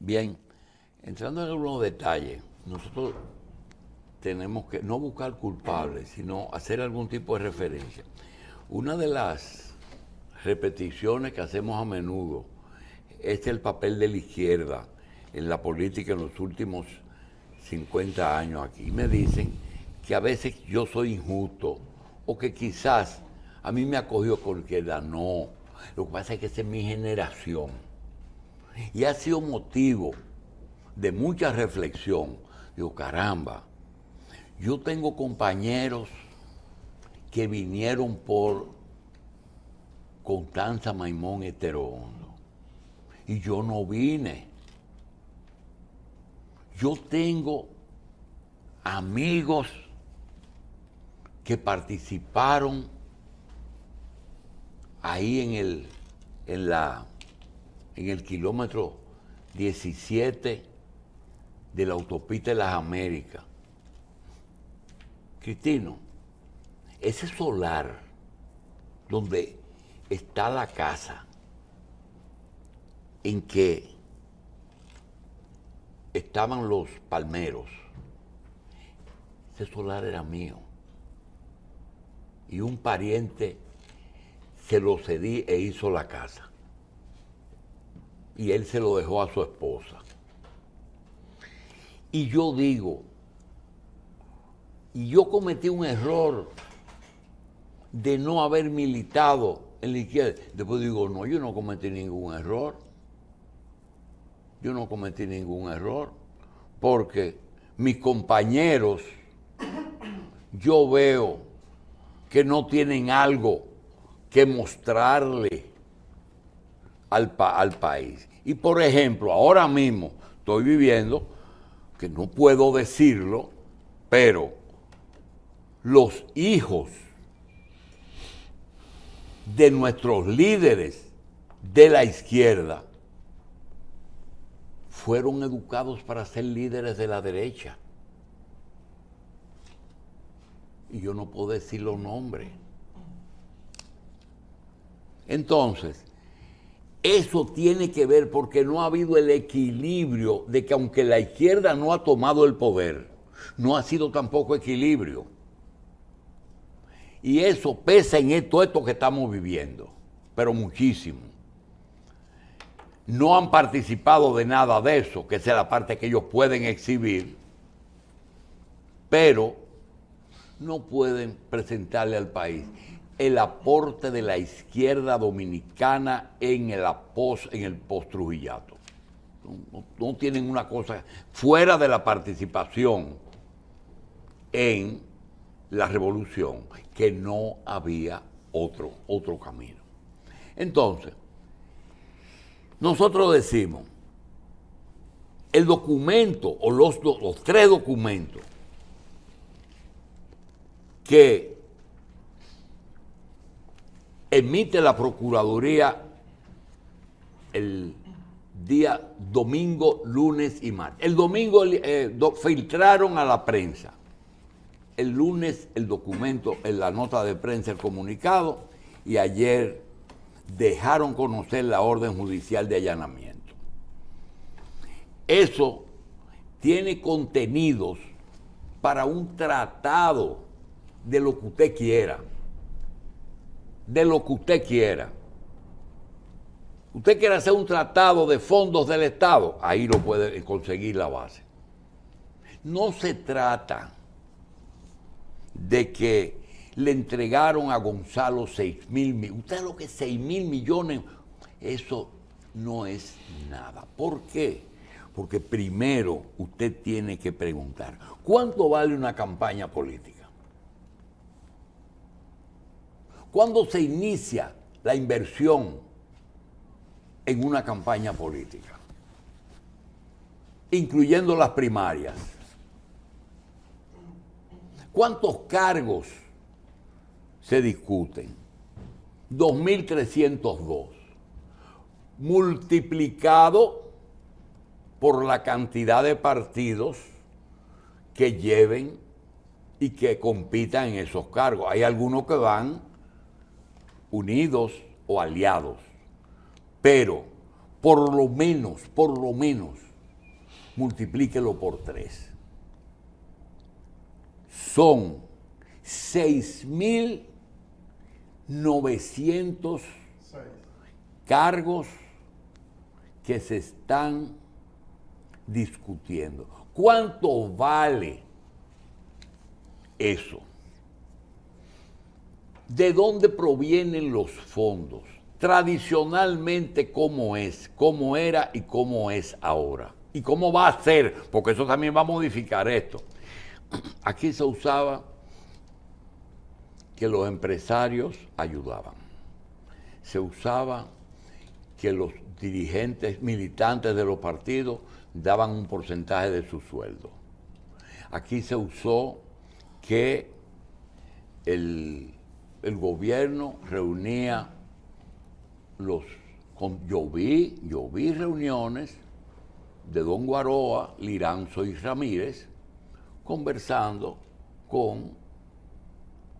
Bien, entrando en algunos detalles, nosotros tenemos que no buscar culpables, sino hacer algún tipo de referencia. Una de las repeticiones que hacemos a menudo es el papel de la izquierda en la política en los últimos 50 años aquí. Me dicen que a veces yo soy injusto o que quizás a mí me acogió con la izquierda. No, lo que pasa es que esa es mi generación y ha sido motivo de mucha reflexión. Digo, caramba, yo tengo compañeros que vinieron por Constanza Maimón Heterohondo y yo no vine. Yo tengo amigos que participaron ahí en el kilómetro 17 de la autopista de las Américas. Cristino, ese solar donde está la casa en que estaban los palmeros, ese solar era mío. Y un pariente se lo cedí e hizo la casa. Y él se lo dejó a su esposa. Y yo digo, y yo cometí un error de no haber militado en la izquierda. Después digo, no, yo no cometí ningún error. Yo no cometí ningún error. Porque mis compañeros, yo veo que no tienen algo que mostrarle al país. Y por ejemplo, ahora mismo estoy viviendo, que no puedo decirlo, pero los hijos de nuestros líderes de la izquierda fueron educados para ser líderes de la derecha. Y yo no puedo decir los nombres. Entonces, eso tiene que ver porque no ha habido el equilibrio de que aunque la izquierda no ha tomado el poder, no ha sido tampoco equilibrio. Y eso pesa en todo esto que estamos viviendo, pero muchísimo. No han participado de nada de eso, que esa es la parte que ellos pueden exhibir, pero no pueden presentarle al país el aporte de la izquierda dominicana en el post-trujillato. No tienen una cosa fuera de la participación en la revolución, que no había otro camino. Entonces, nosotros decimos, el documento o los tres documentos que emite la Procuraduría el día domingo, lunes y martes. El domingo filtraron a la prensa. El lunes el documento, en la nota de prensa, el comunicado, y ayer dejaron conocer la orden judicial de allanamiento. Eso tiene contenidos para un tratado de lo que usted quiera. De lo que usted quiera. Usted quiere hacer un tratado de fondos del Estado, ahí lo puede conseguir la base. No se trata de que le entregaron a Gonzalo 6,000 millones. Usted sabe lo que es 6,000 millones. Eso no es nada. ¿Por qué? Porque primero usted tiene que preguntar, ¿cuánto vale una campaña política? ¿Cuándo se inicia la inversión en una campaña política? Incluyendo las primarias. ¿Cuántos cargos se discuten? 2.302. Multiplicado por la cantidad de partidos que lleven y que compitan en esos cargos. Hay algunos que van unidos o aliados, pero por lo menos multiplíquelo por 3. Son 6.900 cargos que se están discutiendo. ¿Cuánto vale eso? ¿De dónde provienen los fondos? Tradicionalmente, ¿cómo es? ¿Cómo era y cómo es ahora? ¿Y cómo va a ser? Porque eso también va a modificar esto. Aquí se usaba que los empresarios ayudaban. Se usaba que los dirigentes militantes de los partidos daban un porcentaje de su sueldo. Aquí se usó que el gobierno reunía yo vi reuniones de Don Guaroa, Liranzo y Ramírez conversando con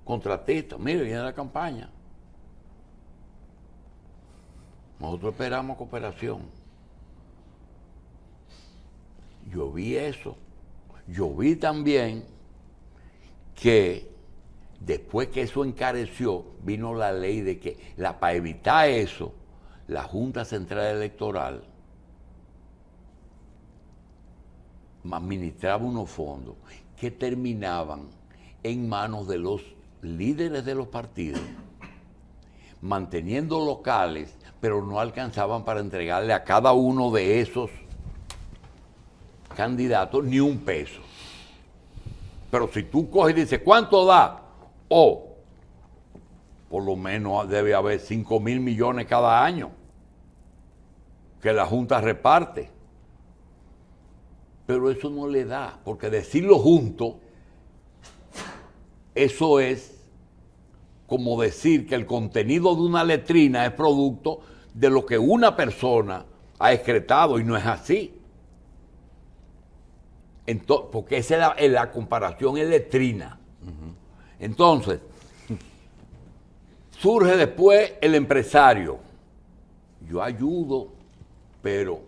contratistas. Mire, viene la campaña. Nosotros esperamos cooperación. Yo vi eso. Yo vi también que después que eso encareció, vino la ley de que, para evitar eso, la Junta Central Electoral administraba unos fondos que terminaban en manos de los líderes de los partidos, manteniendo locales, pero no alcanzaban para entregarle a cada uno de esos candidatos ni un peso. Pero si tú coges y dices, ¿cuánto da? Por lo menos debe haber 5.000 millones cada año que la Junta reparte. Pero eso no le da, porque decirlo junto, eso es como decir que el contenido de una letrina es producto de lo que una persona ha excretado, y no es así. Porque esa es la comparación, es letrina. Entonces, surge después el empresario. Yo ayudo, pero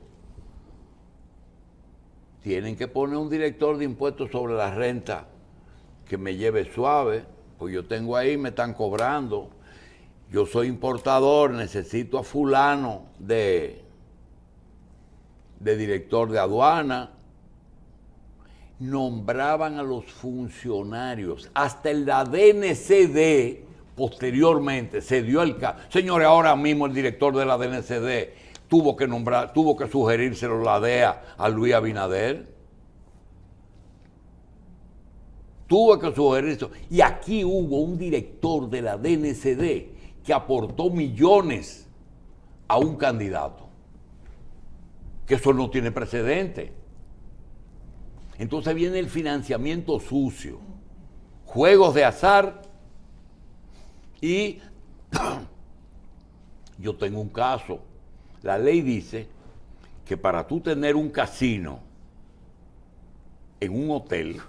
tienen que poner un director de impuestos sobre la renta que me lleve suave, pues yo tengo ahí, me están cobrando. Yo soy importador, necesito a fulano de director de aduana. Nombraban a los funcionarios. Hasta en la DNCD, posteriormente, se dio el caso. Señores, ahora mismo el director de la DNCD tuvo que sugerírselo la DEA a Luis Abinader. Tuvo que sugerirse. Y aquí hubo un director de la DNCD que aportó millones a un candidato. Que eso no tiene precedente. Entonces viene el financiamiento sucio, juegos de azar, y yo tengo un caso. La ley dice que para tú tener un casino en un hotel,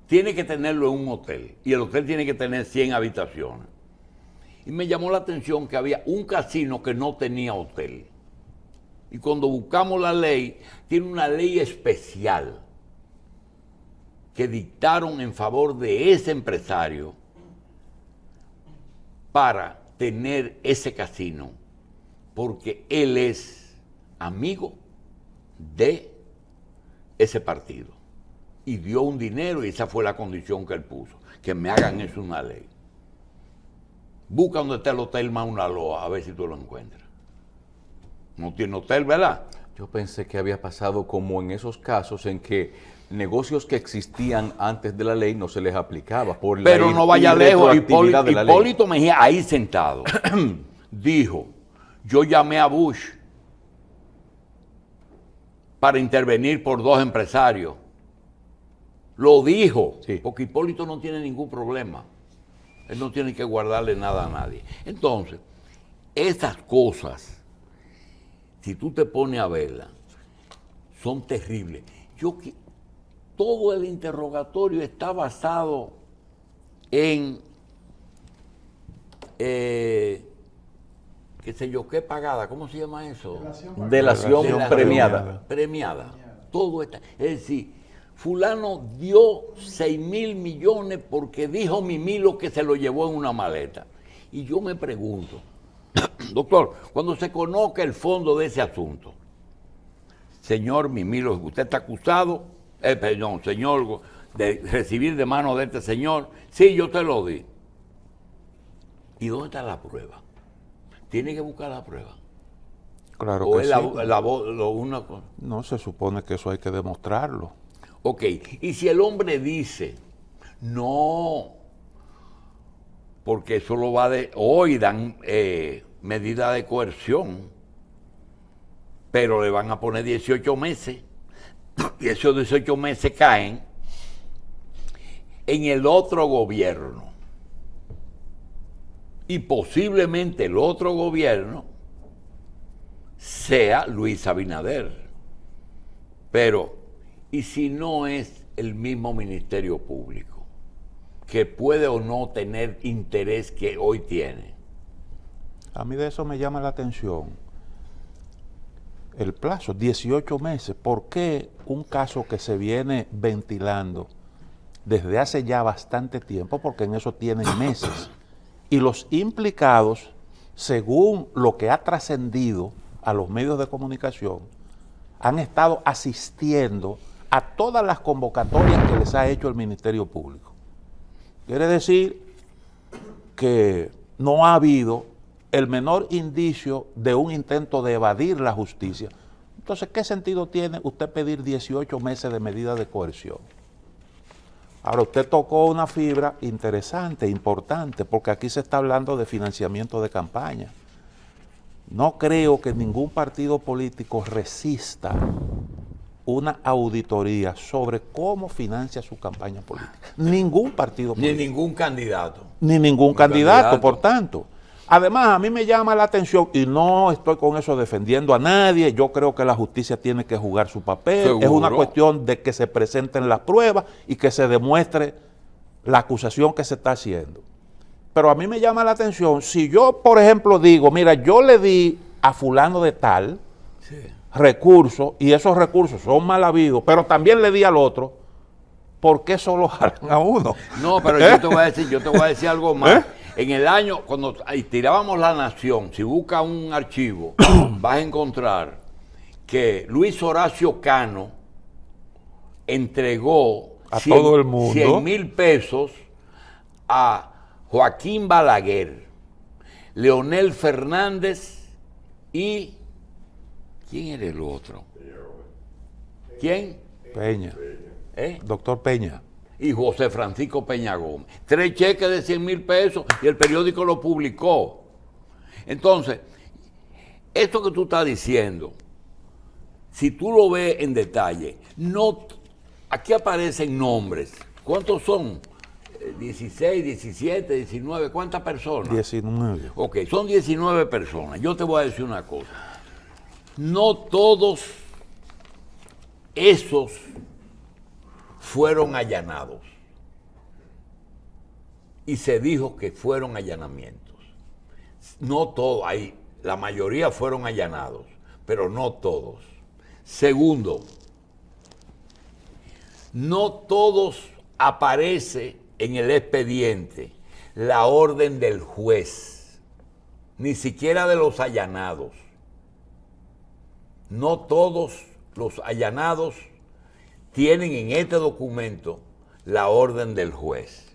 tiene que tenerlo en un hotel, y el hotel tiene que tener 100 habitaciones. Y me llamó la atención que había un casino que no tenía hotel. Y cuando buscamos la ley, tiene una ley especial que dictaron en favor de ese empresario para tener ese casino, porque él es amigo de ese partido y dio un dinero, y esa fue la condición que él puso, que me hagan eso una ley. Busca donde está el hotel Mauna Loa, a ver si tú lo encuentras. No tiene hotel, ¿verdad? Yo pensé que había pasado como en esos casos en que negocios que existían antes de la ley no se les aplicaba por Pero la no vaya lejos. Hipólito Mejía, ahí sentado, dijo, yo llamé a Bush para intervenir por 2 empresarios. Lo dijo, sí. Porque Hipólito no tiene ningún problema. Él no tiene que guardarle nada a nadie. Entonces, esas cosas, si tú te pones a verlas, son terribles. Todo el interrogatorio está basado en, qué sé yo, qué pagada, ¿cómo se llama eso? Delación premiada. Premiada. todo está. Es decir, fulano dio 6.000 millones porque dijo Mimilo que se lo llevó en una maleta. Y yo me pregunto, doctor, cuando se conozca el fondo de ese asunto, señor Mimilo, usted está acusado, perdón, señor, de recibir de manos de este señor, sí, yo te lo di. ¿Y dónde está la prueba? Tiene que buscar la prueba. Claro ¿O que es sí. una cosa? No, se supone que eso hay que demostrarlo. Ok, y si el hombre dice, no, porque eso lo va de... Hoy dan medida de coerción, pero le van a poner 18 meses, y esos 18 meses caen en el otro gobierno. Y posiblemente el otro gobierno sea Luis Abinader. Pero, ¿y si no es el mismo Ministerio Público, que puede o no tener interés que hoy tiene? A mí de eso me llama la atención. El plazo, 18 meses. ¿Por qué un caso que se viene ventilando desde hace ya bastante tiempo? Porque en eso tienen meses. Y los implicados, según lo que ha trascendido a los medios de comunicación, han estado asistiendo a todas las convocatorias que les ha hecho el Ministerio Público. Quiere decir que no ha habido el menor indicio de un intento de evadir la justicia. Entonces, ¿qué sentido tiene usted pedir 18 meses de medida de coerción? Ahora, usted tocó una fibra interesante, importante, porque aquí se está hablando de financiamiento de campaña. No creo que ningún partido político resista una auditoría sobre cómo financia su campaña política. Ningún partido político. Ni ningún candidato. Ni ningún candidato, por tanto. Además, a mí me llama la atención, y no estoy con eso defendiendo a nadie, yo creo que la justicia tiene que jugar su papel. ¿Seguro? Es una cuestión de que se presenten las pruebas y que se demuestre la acusación que se está haciendo. Pero a mí me llama la atención, si yo, por ejemplo, digo, mira, yo le di a fulano de tal recursos, y esos recursos son mal habidos, pero también le di al otro, ¿por qué solo jalan a uno? No, pero yo te voy a decir algo más. En el año, cuando tirábamos La Nación, si buscas un archivo, vas a encontrar que Luis Horacio Cano entregó a todo el mundo 100,000 pesos a Joaquín Balaguer, Leonel Fernández y... ¿quién era el otro? ¿Quién? Peña. ¿Eh? Doctor Peña. Y José Francisco Peña Gómez. 3 cheques de 100,000 pesos y el periódico lo publicó. Entonces, esto que tú estás diciendo, si tú lo ves en detalle, no, aquí aparecen nombres. ¿Cuántos son? 16, 17, 19, ¿cuántas personas? 19. Ok, son 19 personas. Yo te voy a decir una cosa. No todos esos fueron allanados. Y se dijo que fueron allanamientos. No todos, la mayoría fueron allanados, pero no todos. Segundo, no todos aparece en el expediente la orden del juez, ni siquiera de los allanados. No todos los allanados tienen en este documento la orden del juez.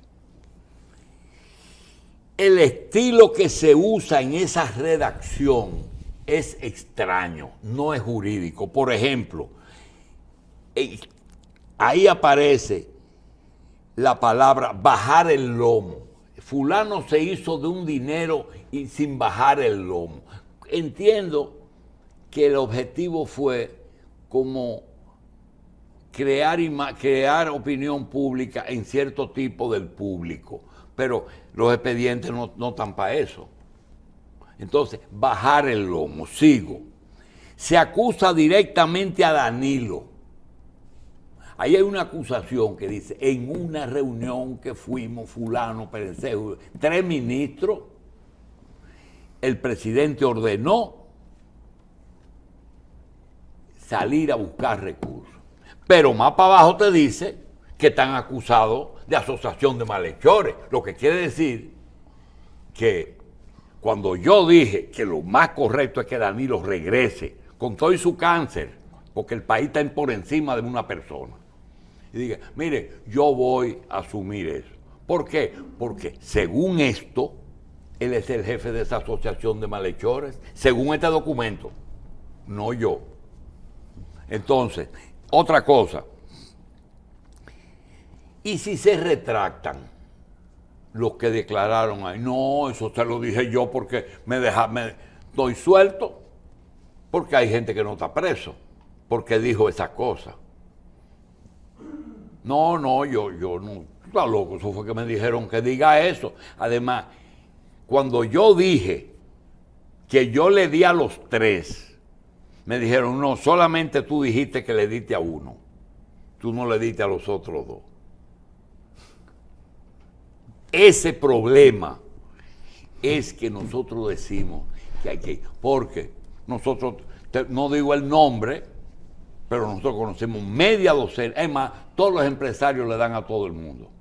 El estilo que se usa en esa redacción es extraño, no es jurídico. Por ejemplo, ahí aparece la palabra bajar el lomo. Fulano se hizo de un dinero y sin bajar el lomo. Entiendo que el objetivo fue como crear opinión pública en cierto tipo del público, pero los expedientes no están para eso. Entonces, bajar el lomo, sigo. Se acusa directamente a Danilo. Ahí hay una acusación que dice, en una reunión que fuimos fulano, perencejo, 3 ministros, el presidente ordenó salir a buscar recursos. Pero más para abajo te dice que están acusados de asociación de malhechores. Lo que quiere decir que cuando yo dije que lo más correcto es que Danilo regrese con todo y su cáncer, porque el país está por encima de una persona, y diga, mire, yo voy a asumir eso. ¿Por qué? Porque según esto, él es el jefe de esa asociación de malhechores, según este documento, no yo. Entonces, otra cosa, ¿y si se retractan los que declararon ahí? No, eso se lo dije yo porque me doy suelto, porque hay gente que no está preso, porque dijo esa cosa. No, yo no, está loco, eso fue que me dijeron que diga eso. Además, cuando yo dije que yo le di a los 3, me dijeron, no, solamente tú dijiste que le diste a uno, tú no le diste a los otros 2. Ese problema es que nosotros decimos que hay que, porque nosotros, no digo el nombre, pero nosotros conocemos media docena, es más, todos los empresarios le dan a todo el mundo.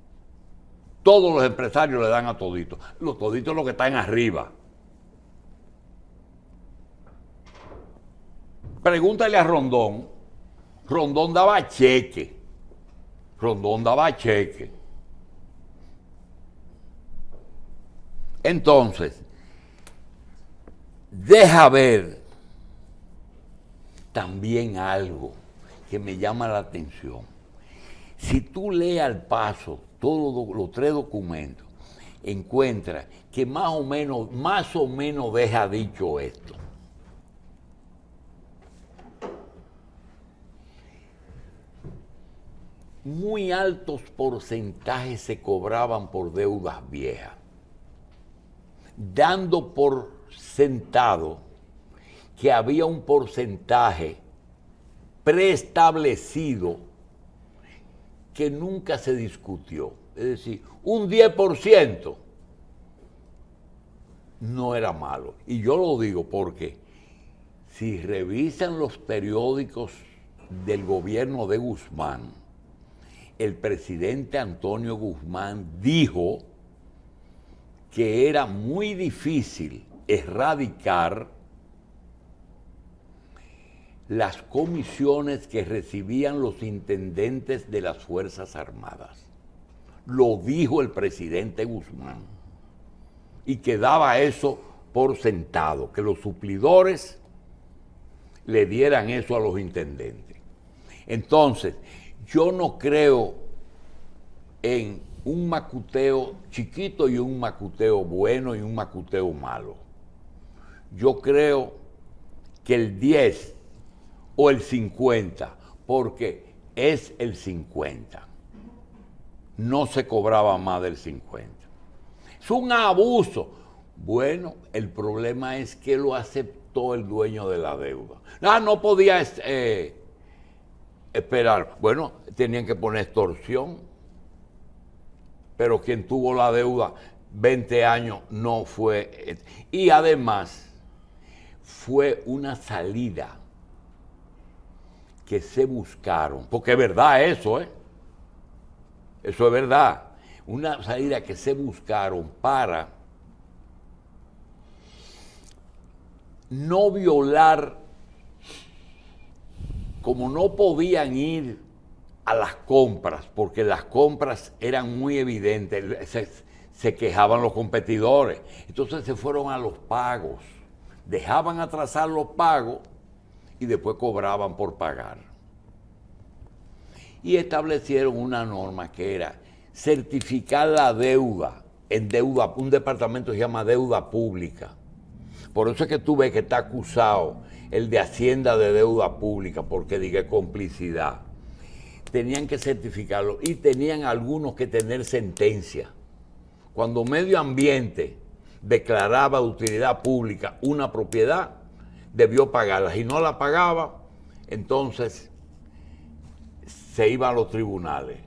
Todos los empresarios le dan a toditos. Los toditos los que están arriba. Pregúntale a Rondón. Rondón daba cheque. Entonces, deja ver también algo que me llama la atención. Si tú lees al paso todos los 3 documentos, encuentras que más o menos deja dicho esto. Muy altos porcentajes se cobraban por deudas viejas, dando por sentado que había un porcentaje preestablecido que nunca se discutió. Es decir, un 10% no era malo. Y yo lo digo porque si revisan los periódicos del gobierno de Guzmán, el presidente Antonio Guzmán dijo que era muy difícil erradicar las comisiones que recibían los intendentes de las Fuerzas Armadas. Lo dijo el presidente Guzmán. Y que daba eso por sentado, que los suplidores le dieran eso a los intendentes. Entonces, yo no creo en un macuteo chiquito y un macuteo bueno y un macuteo malo. Yo creo que el 10 o el 50, porque es el 50. No se cobraba más del 50. Es un abuso. Bueno, el problema es que lo aceptó el dueño de la deuda. No podía esperar. Bueno, tenían que poner extorsión. Pero quien tuvo la deuda 20 años no fue. Y además, fue una salida que se buscaron, porque es verdad eso, eso es verdad, una salida que se buscaron para no violar, como no podían ir a las compras, porque las compras eran muy evidentes, se quejaban los competidores, entonces se fueron a los pagos, dejaban atrasar los pagos y después cobraban por pagar. Y establecieron una norma que era certificar la deuda en deuda, un departamento que se llama deuda pública. Por eso es que tú ves que está acusado el de Hacienda de deuda pública, porque dije complicidad. Tenían que certificarlo y tenían algunos que tener sentencia. Cuando Medio Ambiente declaraba de utilidad pública una propiedad, debió pagarla. Si no la pagaba, entonces se iba a los tribunales,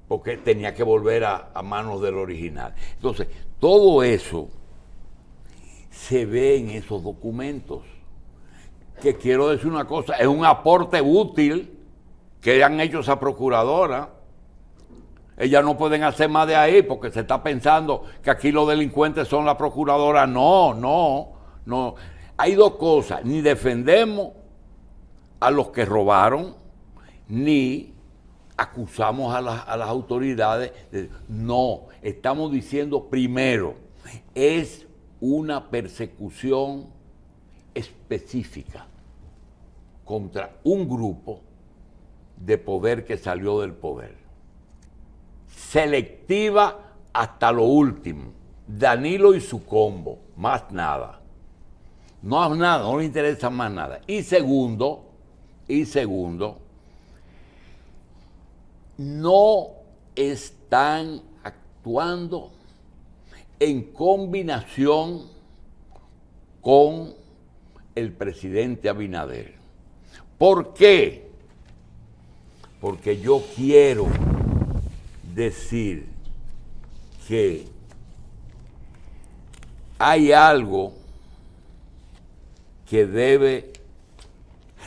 porque tenía que volver a manos del original. Entonces, todo eso se ve en esos documentos. Que quiero decir una cosa, es un aporte útil ¿Qué han hecho esa procuradora? Ellas no pueden hacer más de ahí porque se está pensando que aquí los delincuentes son la procuradora. No, no, no. Hay dos cosas, ni defendemos a los que robaron, ni acusamos a las autoridades. No, estamos diciendo primero, es una persecución específica contra un grupo de poder que salió del poder. Selectiva hasta lo último. Danilo y su combo, más nada. No es nada, no le interesa más nada. Y segundo, no están actuando en combinación con el presidente Abinader. ¿Por qué? Porque yo quiero decir que hay algo que debe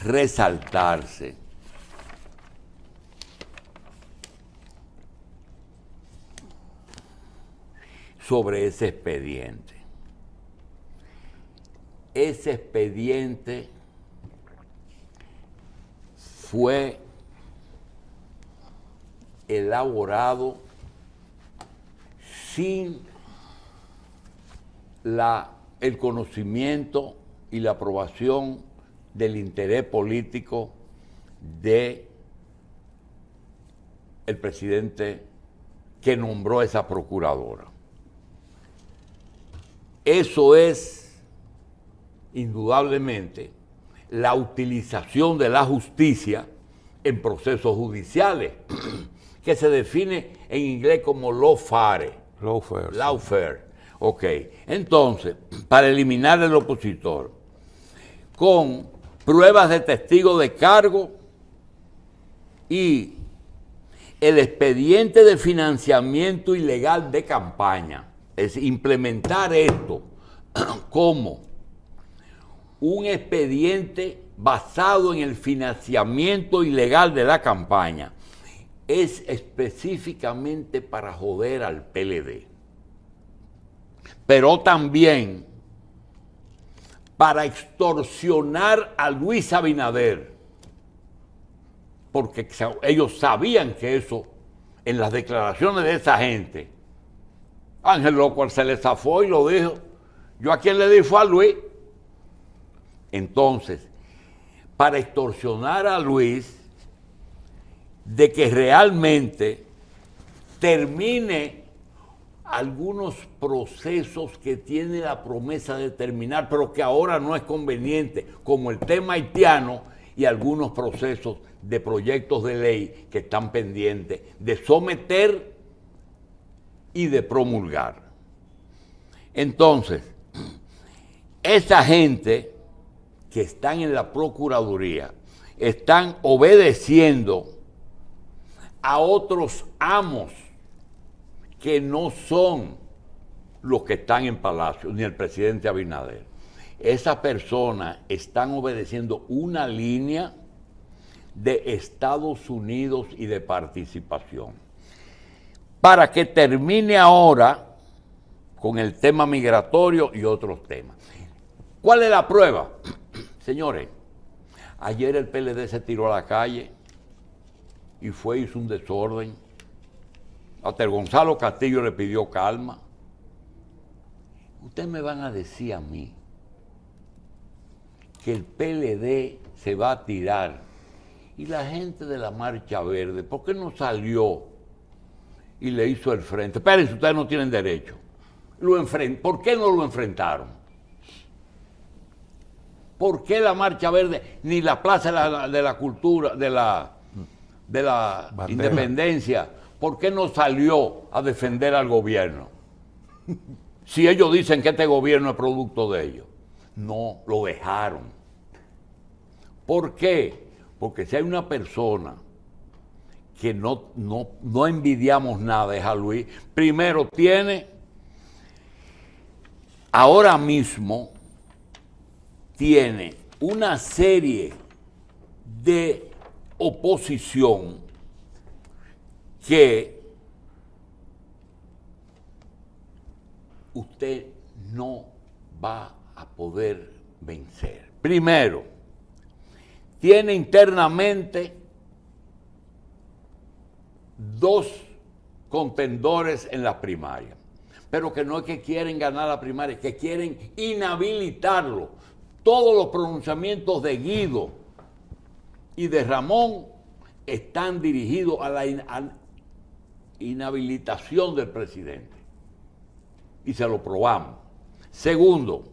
resaltarse sobre ese expediente. Ese expediente fue elaborado sin el conocimiento y la aprobación del interés político de el presidente que nombró esa procuradora. Eso es indudablemente la utilización de la justicia en procesos judiciales, que se define en inglés como lawfare. Lawfare. Lawfare. Ok. Entonces, para eliminar al opositor, con pruebas de testigo de cargo y el expediente de financiamiento ilegal de campaña, es implementar esto como un expediente basado en el financiamiento ilegal de la campaña, es específicamente para joder al PLD, pero también para extorsionar a Luis Abinader, porque ellos sabían que eso, en las declaraciones de esa gente, Ángel López se le zafó y lo dijo. Yo a quien le di fue a Luis. Entonces, para extorsionar a Luis de que realmente termine algunos procesos que tiene la promesa de terminar, pero que ahora no es conveniente, como el tema haitiano y algunos procesos de proyectos de ley que están pendientes de someter y de promulgar. Entonces, esa gente que están en la Procuraduría están obedeciendo a otros amos que no son los que están en Palacio, ni el presidente Abinader. Esas personas están obedeciendo una línea de Estados Unidos y de participación, para que termine ahora con el tema migratorio y otros temas. ¿Cuál es la prueba? Señores, ayer el PLD se tiró a la calle y hizo un desorden. Hasta el Gonzalo Castillo le pidió calma. Ustedes me van a decir a mí que el PLD se va a tirar y la gente de la Marcha Verde, ¿por qué no salió y le hizo el frente? Espérense, ustedes no tienen derecho. ¿Por qué no lo enfrentaron? ¿Por qué la Marcha Verde, ni la Plaza de la Cultura, de la Independencia, por qué no salió a defender al gobierno? Si ellos dicen que este gobierno es producto de ellos. No, lo dejaron. ¿Por qué? Porque si hay una persona que no envidiamos nada, es a Luis. Primero, ahora mismo tiene una serie de oposición que usted no va a poder vencer. Primero, tiene internamente dos contendores en la primaria, pero que no es que quieren ganar la primaria, que quieren inhabilitarlo. Todos los pronunciamientos de Guido y de Ramón están dirigidos a la inhabilitación del presidente. Y se lo probamos. Segundo,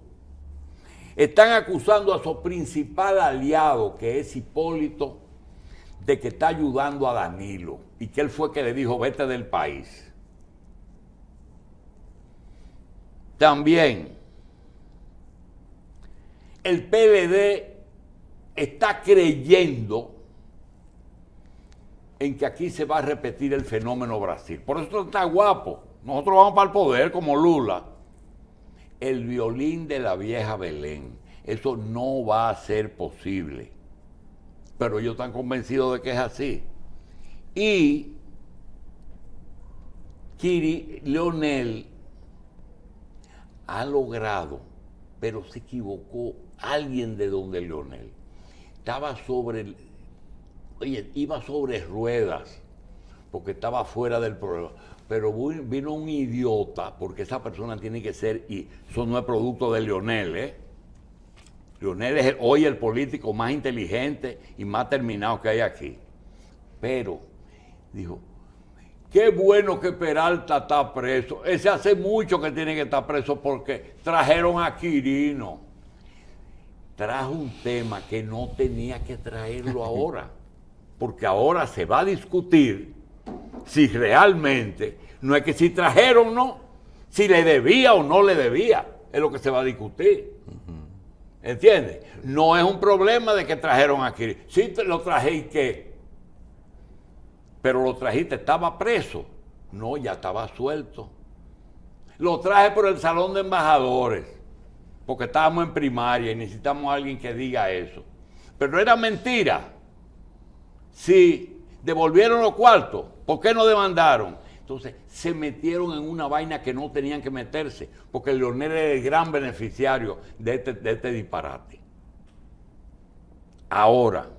están acusando a su principal aliado, que es Hipólito, de que está ayudando a Danilo y que él fue que le dijo vete del país. También el PLD está creyendo en que aquí se va a repetir el fenómeno Brasil. Por eso está guapo. Nosotros vamos para el poder como Lula. El violín de la vieja Belén. Eso no va a ser posible. Pero ellos están convencidos de que es así. Y Leonel ha logrado, pero se equivocó alguien de donde Leonel. Iba sobre ruedas, porque estaba fuera del programa. Pero vino un idiota, porque esa persona tiene que ser, y eso no es producto de Leonel, ¿eh? Leonel es hoy el político más inteligente y más terminado que hay aquí. Pero dijo, qué bueno que Peralta está preso. Ese hace mucho que tiene que estar preso porque trajeron a Quirino. Trajo un tema que no tenía que traerlo ahora, porque ahora se va a discutir si realmente, no es que si trajeron o no, si le debía o no le debía, es lo que se va a discutir. ¿Entiendes? No es un problema de que trajeron a Quirino. Sí te lo traje y qué. Pero lo trajiste, estaba preso. No, ya estaba suelto. Lo traje por el salón de embajadores, porque estábamos en primaria y necesitamos a alguien que diga eso. Pero no era mentira. Si devolvieron los cuartos, ¿por qué no demandaron? Entonces se metieron en una vaina que no tenían que meterse, porque Leonel era el gran beneficiario de este disparate. Ahora,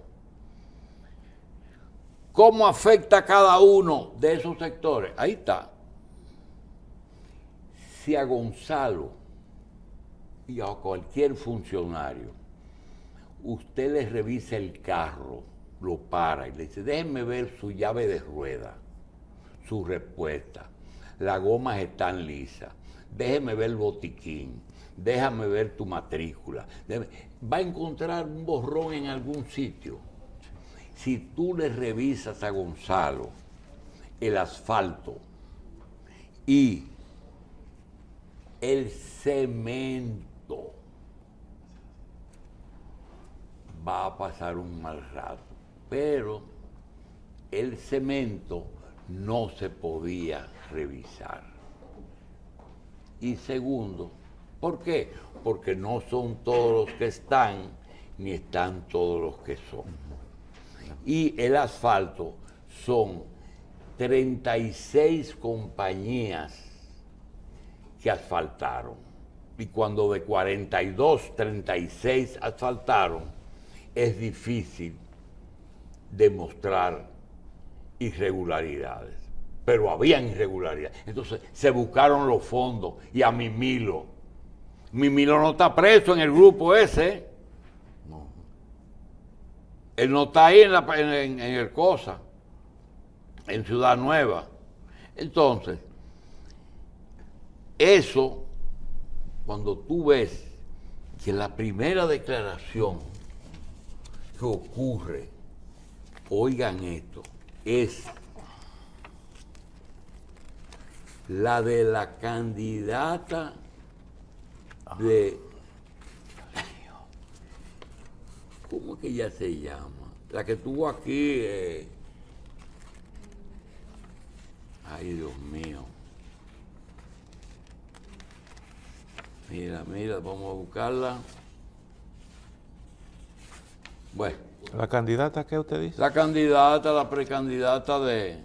¿cómo afecta a cada uno de esos sectores? Ahí está. Si a Gonzalo y a cualquier funcionario usted le revisa el carro, lo para y le dice, déjenme ver su llave de rueda, su respuesta, las gomas están lisas, déjeme ver el botiquín, déjame ver tu matrícula, va a encontrar un borrón en algún sitio. Si tú le revisas a Gonzalo el asfalto y el cemento, va a pasar un mal rato. Pero el cemento no se podía revisar. Y segundo, ¿por qué? Porque no son todos los que están, ni están todos los que son. Y el asfalto son 36 compañías que asfaltaron. Y cuando de 42, 36 asfaltaron, es difícil demostrar irregularidades. Pero habían irregularidades. Entonces se buscaron los fondos y a Mimilo. Mimilo no está preso en el grupo ese. No. Él no está ahí en el cosa, en Ciudad Nueva. Entonces, eso, cuando tú ves que la primera declaración que ocurre, oigan esto, es la de la candidata de... ¿Cómo es que ella se llama? La que estuvo aquí... Ay, Dios mío. Mira, vamos a buscarla. Bueno, ¿La candidata qué usted dice? la candidata, la precandidata de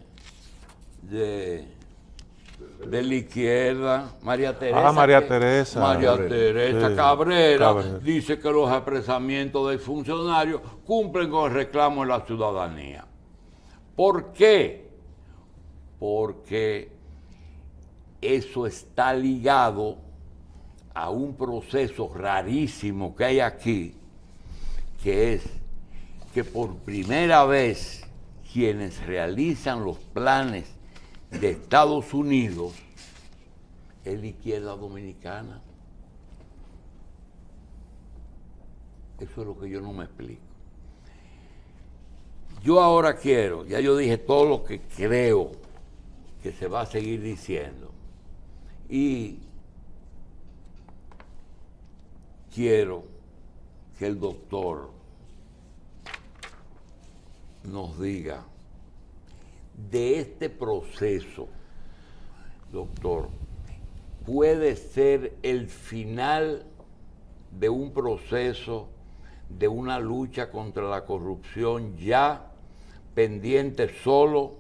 la izquierda, María Teresa. María Teresa. María Teresa Sí, Cabrera, Cabrera. dice que los expresamientos del funcionario cumplen con el reclamo de la ciudadanía. ¿Por qué? Porque eso está ligado a un proceso rarísimo que hay aquí, que es que por primera vez quienes realizan los planes de Estados Unidos es la izquierda dominicana. Eso es lo que yo no me explico. Yo ahora quiero, ya yo dije todo lo que creo que se va a seguir diciendo, y quiero que el doctor nos diga de este proceso, doctor, puede ser el final de un proceso, de una lucha contra la corrupción ya pendiente solo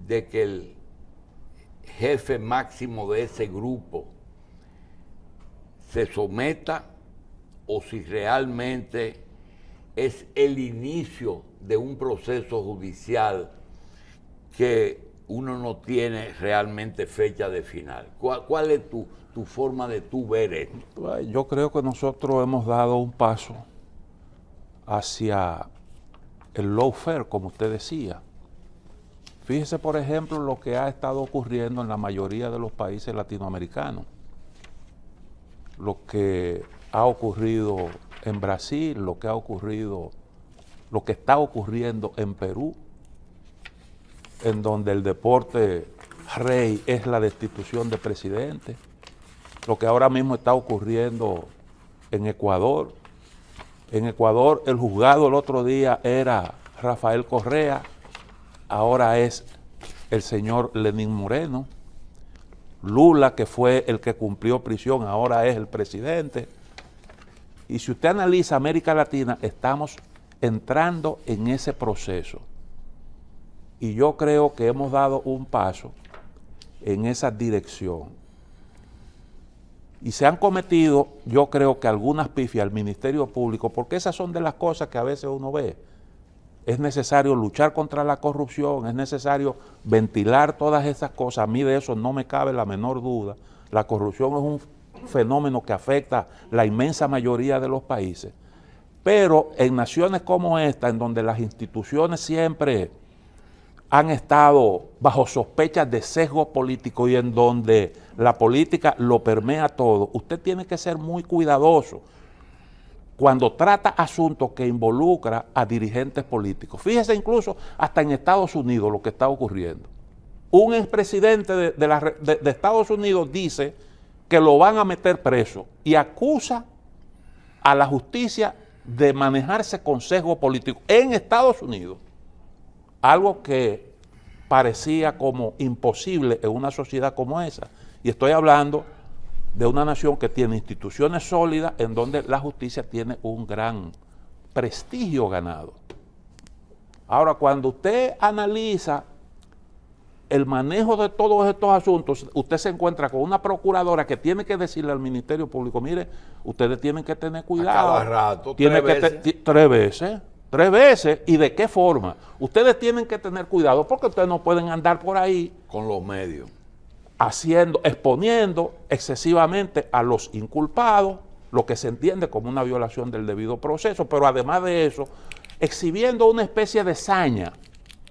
de que el jefe máximo de ese grupo se someta, o si realmente es el inicio de un proceso judicial que uno no tiene realmente fecha de final. ¿Cuál es tu forma de tú ver esto? Yo creo que nosotros hemos dado un paso hacia el lawfare, como usted decía. Fíjese, por ejemplo, lo que ha estado ocurriendo en la mayoría de los países latinoamericanos. Lo que ha ocurrido en Brasil, lo que está ocurriendo en Perú, en donde el deporte rey es la destitución de presidente, lo que ahora mismo está ocurriendo en Ecuador. En Ecuador el juzgado el otro día era Rafael Correa, ahora es el señor Lenín Moreno. Lula, que fue el que cumplió prisión, ahora es el presidente. Y si usted analiza América Latina, estamos entrando en ese proceso. Y yo creo que hemos dado un paso en esa dirección. Y se han cometido, yo creo que algunas pifias al Ministerio Público, porque esas son de las cosas que a veces uno ve. Es necesario luchar contra la corrupción, es necesario ventilar todas esas cosas. A mí de eso no me cabe la menor duda. La corrupción es un fenómeno que afecta la inmensa mayoría de los países. Pero en naciones como esta, en donde las instituciones siempre han estado bajo sospechas de sesgo político y en donde la política lo permea todo, usted tiene que ser muy cuidadoso cuando trata asuntos que involucran a dirigentes políticos. Fíjese incluso hasta en Estados Unidos lo que está ocurriendo. Un expresidente de Estados Unidos dice que lo van a meter preso y acusa a la justicia de manejarse con sesgo político en Estados Unidos. Algo que parecía como imposible en una sociedad como esa. Y estoy hablando de una nación que tiene instituciones sólidas en donde la justicia tiene un gran prestigio ganado. Ahora, cuando usted analiza el manejo de todos estos asuntos, usted se encuentra con una procuradora que tiene que decirle al Ministerio Público, mire, ustedes tienen que tener cuidado. A cada rato, Tiene tres veces. ¿Y de qué forma? Ustedes tienen que tener cuidado porque ustedes no pueden andar por ahí con los medios exponiendo excesivamente a los inculpados, lo que se entiende como una violación del debido proceso, pero además de eso, exhibiendo una especie de saña,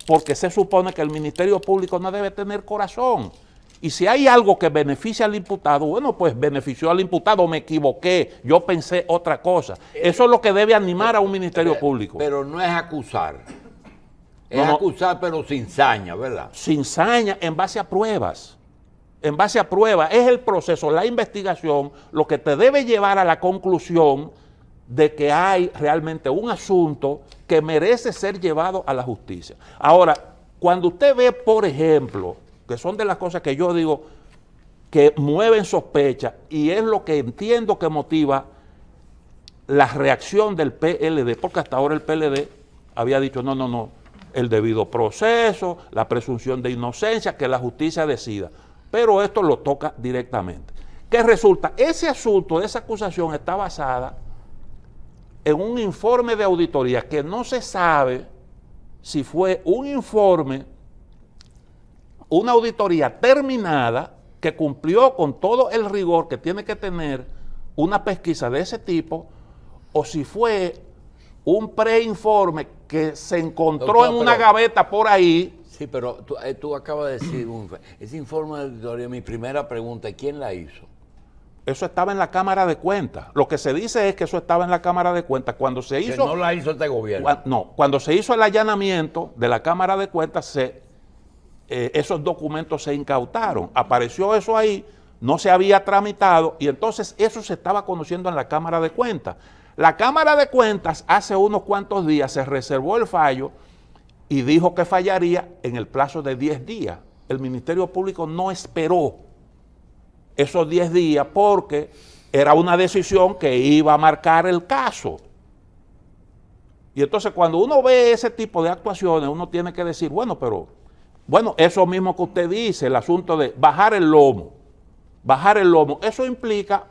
porque se supone que el Ministerio Público no debe tener corazón. Y si hay algo que beneficia al imputado, bueno, pues benefició al imputado, me equivoqué, yo pensé otra cosa. Eso es lo que debe animar a un Ministerio Público. Pero no es acusar. Es acusar, pero sin saña, ¿verdad? Sin saña, en base a pruebas. En base a pruebas, es el proceso, la investigación, lo que te debe llevar a la conclusión de que hay realmente un asunto que merece ser llevado a la justicia. Ahora, cuando usted ve, por ejemplo, que son de las cosas que yo digo que mueven sospecha y es lo que entiendo que motiva la reacción del PLD, porque hasta ahora el PLD había dicho no, el debido proceso, la presunción de inocencia, que la justicia decida. Pero esto lo toca directamente. ¿Qué resulta? Ese asunto, esa acusación está basada en un informe de auditoría que no se sabe si fue un informe, una auditoría terminada que cumplió con todo el rigor que tiene que tener una pesquisa de ese tipo, o si fue un preinforme que se encontró Doctor, en una gaveta por ahí. Sí, pero tú acabas de decir, ese informe de auditoría, mi primera pregunta, ¿quién la hizo? Eso estaba en la Cámara de Cuentas. Lo que se dice es que eso estaba en la Cámara de Cuentas. Cuando se hizo... Que no la hizo este gobierno. Cuando se hizo el allanamiento de la Cámara de Cuentas, esos documentos se incautaron. Apareció eso ahí, no se había tramitado y entonces eso se estaba conociendo en la Cámara de Cuentas. La Cámara de Cuentas hace unos cuantos días se reservó el fallo y dijo que fallaría en el plazo de 10 días. El Ministerio Público no esperó esos 10 días porque era una decisión que iba a marcar el caso. Y entonces cuando uno ve ese tipo de actuaciones, uno tiene que decir, bueno, eso mismo que usted dice, el asunto de bajar el lomo, eso implica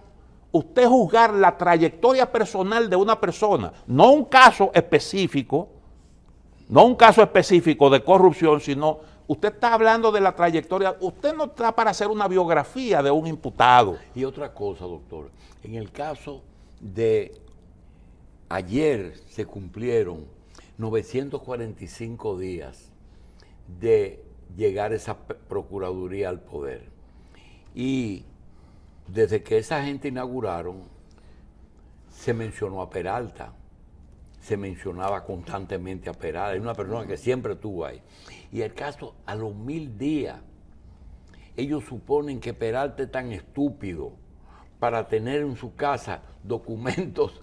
usted juzgar la trayectoria personal de una persona, no un caso específico de corrupción, sino usted está hablando de la trayectoria, usted no está para hacer una biografía de un imputado. Y otra cosa, doctor, en el caso de ayer se cumplieron 945 días de llegar esa procuraduría al poder. Y desde que esa gente inauguraron, se mencionó a Peralta, se mencionaba constantemente a Peralta, es una persona que siempre estuvo ahí. Y el caso, a los 1000 días, ellos suponen que Peralta es tan estúpido para tener en su casa documentos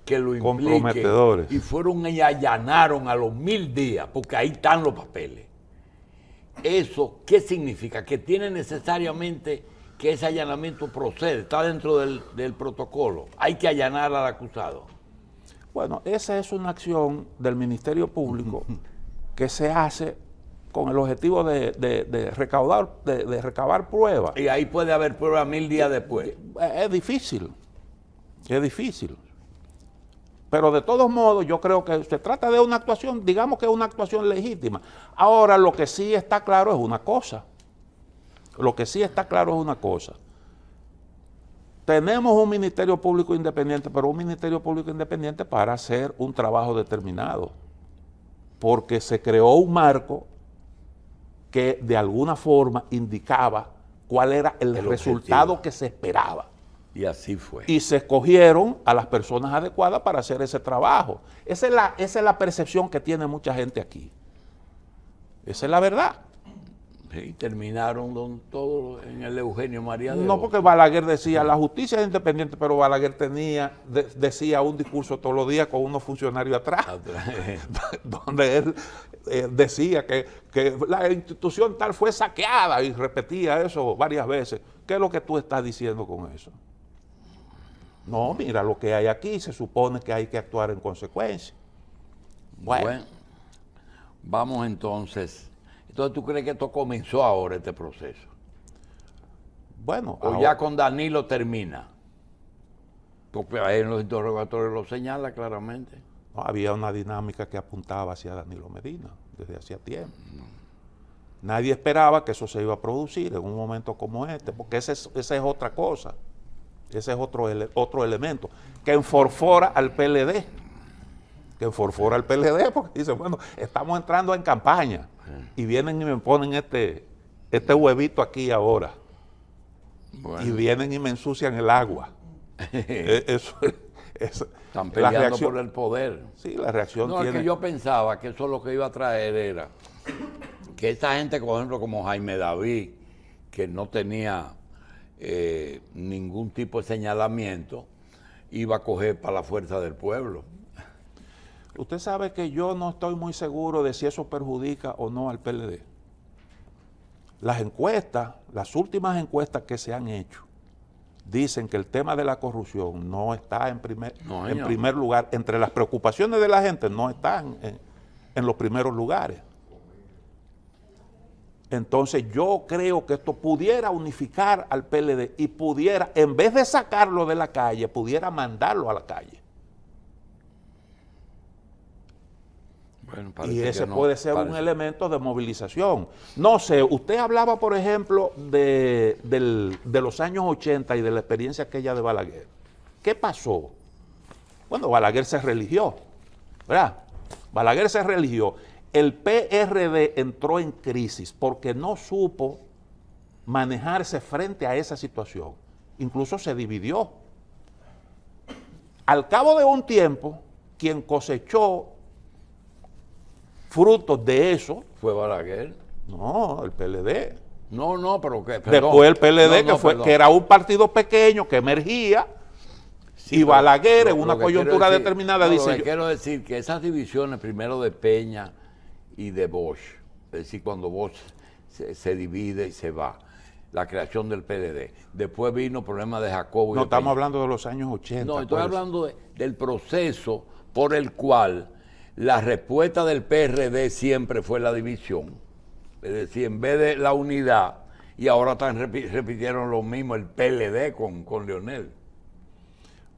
que lo impliquen. Comprometedores. Y fueron y allanaron a los 1000 días, porque ahí están los papeles. ¿Eso qué significa? Que tiene necesariamente que ese allanamiento procede, está dentro del protocolo. Hay que allanar al acusado. Bueno, esa es una acción del Ministerio Público que se hace con el objetivo de recabar pruebas. Y ahí puede haber pruebas 1000 días después. Es difícil. Pero de todos modos, yo creo que se trata de una actuación, digamos que es una actuación legítima. Ahora, lo que sí está claro es una cosa. Tenemos un Ministerio Público Independiente, pero un Ministerio Público Independiente para hacer un trabajo determinado. Porque se creó un marco que de alguna forma indicaba cuál era el resultado objetivo que se esperaba. Y así fue. Y se escogieron a las personas adecuadas para hacer ese trabajo. Esa es la percepción que tiene mucha gente aquí. Esa es la verdad. Sí, terminaron todo en el Eugenio María de No, Hostos. porque Balaguer decía, la justicia es independiente, pero Balaguer decía un discurso todos los días con unos funcionarios atrás, donde él decía que la institución tal fue saqueada y repetía eso varias veces. ¿Qué es lo que tú estás diciendo con eso? No, mira lo que hay aquí, se supone que hay que actuar en consecuencia. Bueno, vamos entonces. Entonces, ¿tú crees que esto comenzó ahora, este proceso? Bueno, ¿O ya con Danilo termina? Porque ahí en los interrogatorios lo señala claramente. no, había una dinámica que apuntaba hacia Danilo Medina desde hacía tiempo. Nadie esperaba que eso se iba a producir en un momento como este, porque esa es otra cosa. Ese es otro elemento que enforfora al PLD. Porque dice, bueno, estamos entrando en campaña y vienen y me ponen este huevito aquí ahora. Bueno. Y vienen y me ensucian el agua. Están peleando por el poder. Sí, la reacción No, es que yo pensaba que eso lo que iba a traer era que esta gente, por ejemplo, como Jaime David, que no tenía ningún tipo de señalamiento, iba a coger para la fuerza del pueblo. Usted sabe que yo no estoy muy seguro de si eso perjudica o no al PLD. Las encuestas, las últimas encuestas que se han hecho, dicen que el tema de la corrupción no está en No, en señor. primer lugar, entre las preocupaciones de la gente no están en los primeros lugares. Entonces yo creo que esto pudiera unificar al PLD y pudiera, en vez de sacarlo de la calle, pudiera mandarlo a la calle. Bueno, Y parece ese que no, puede ser un parece- elemento de movilización. No sé, usted hablaba, por ejemplo, de los años 80 y de la experiencia aquella de Balaguer. ¿Qué pasó? Bueno, Balaguer se religió, ¿verdad? Balaguer se religió. El PRD entró en crisis porque no supo manejarse frente a esa situación. Incluso se dividió. Al cabo de un tiempo, quien cosechó frutos de eso, ¿Fue Balaguer? no, el PLD. No, pero que... Después el PLD, No, perdón. que era un partido pequeño que emergía, Sí, y pero Balaguer en lo una que quiero coyuntura decir- determinada no, dice... Lo que yo- quiero decir que esas divisiones, primero de Peña y de Bosch, es decir, cuando Bosch se divide y se va, la creación del PLD. Después vino el problema de Jacobo y no de estamos Peña. hablando de los años 80. No, estoy acuérdese. hablando del proceso por el cual la respuesta del PRD siempre fue la división. Es decir, en vez de la unidad, y ahora repitieron lo mismo el PLD con Leonel.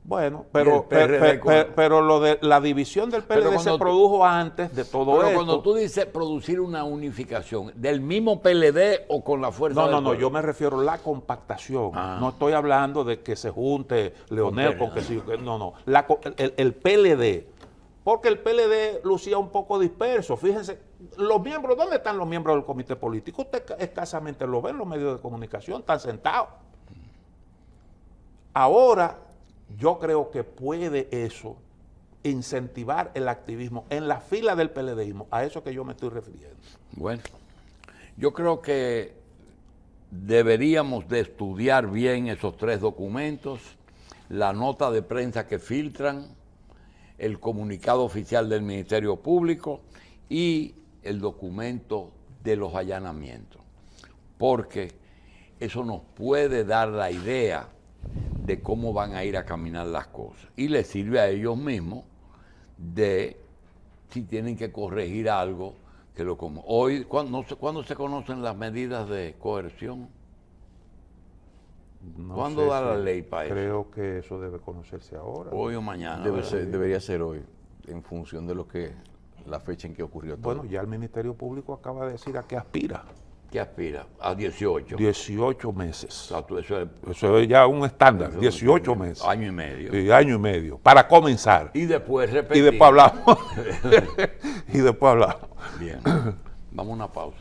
Bueno, Y el PRD pero lo de la división del Pero PLD cuando se tú- produjo antes de todo Pero esto. cuando tú dices producir una unificación, ¿del mismo PLD o con la fuerza del No, pueblo? yo me refiero a la compactación. Ah. No estoy hablando de que se junte Leonel Con con que sí, no. El PLD. Porque el PLD lucía un poco disperso. Fíjense, los miembros, ¿dónde están los miembros del comité político? Usted escasamente lo ve en los medios de comunicación, están sentados. Ahora, yo creo que puede eso incentivar el activismo en la fila del PLDismo, a eso que yo me estoy refiriendo. Bueno, yo creo que deberíamos de estudiar bien esos tres documentos, la nota de prensa que filtran, el comunicado oficial del Ministerio Público y el documento de los allanamientos, porque eso nos puede dar la idea de cómo van a ir a caminar las cosas y les sirve a ellos mismos de si tienen que corregir algo que lo como. Hoy, ¿cuándo se conocen las medidas de coerción? No ¿Cuándo sé da la si- ley para eso? Creo que eso debe conocerse ahora. Hoy o mañana. ¿verdad? Debería ser hoy, en función de la fecha en que ocurrió todo. Bueno, ya el Ministerio Público acaba de decir a qué aspira. ¿Qué aspira? A 18. 18 meses. Exacto, eso es Eso es ya un estándar, eso 18 es meses. Año y medio. Sí, año y medio, para comenzar. Y después Y repetir. después hablamos. Y después hablamos. Bien. Vamos a una pausa.